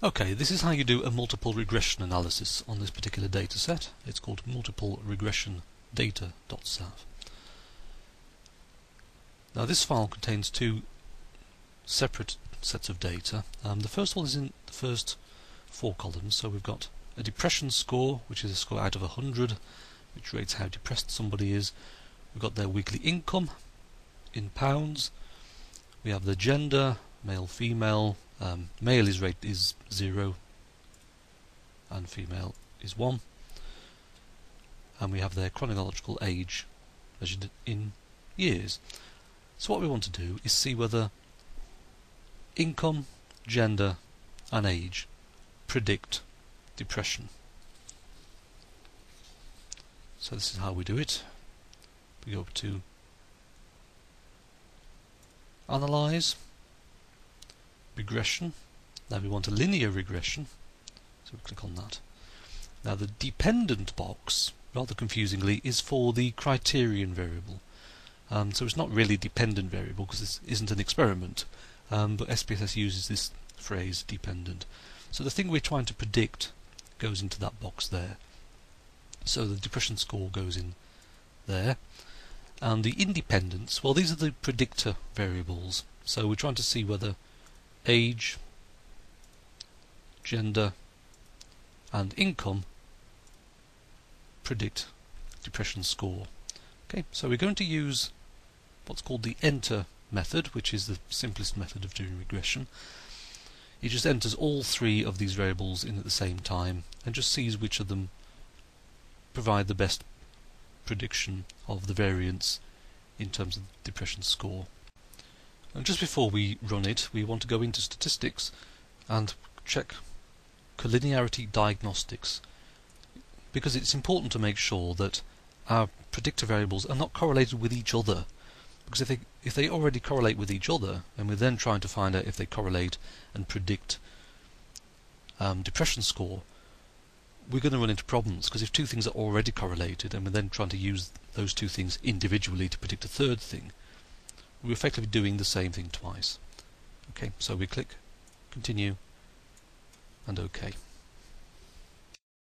Okay, this is how you do a multiple regression analysis on this particular data set. It's called multiple regression data.sav. Now this file contains two separate sets of data. The first one is in the first four columns, so we've got a depression score, which is a score out of 100, which rates how depressed somebody is. We've got their weekly income in pounds. We have the gender, male, female. Male is 0 and female is 1, and we have their chronological age measured in years. So what we want to do is see whether income, gender and age predict depression. So this is how we do it. We go up to Analyze, Regression. Now we want a linear regression, so we click on that. Now the dependent box, rather confusingly, is for the criterion variable. So it's not really a dependent variable because this isn't an experiment, but SPSS uses this phrase dependent. So the thing we're trying to predict goes into that box there. So the depression score goes in there. And the independents, well, these are the predictor variables. So we're trying to see whether age, gender and income predict depression score. Okay, so we're going to use what's called the enter method, which is the simplest method of doing regression. It just enters all three of these variables in at the same time and just sees which of them provide the best prediction of the variance in terms of the depression score. And just before we run it, we want to go into statistics and check collinearity diagnostics, because it's important to make sure that our predictor variables are not correlated with each other, because if they already correlate with each other and we're then trying to find out if they correlate and predict depression score, we're going to run into problems, because if two things are already correlated and we're then trying to use those two things individually to predict a third thing, we're effectively doing the same thing twice. Okay, so we click Continue and OK.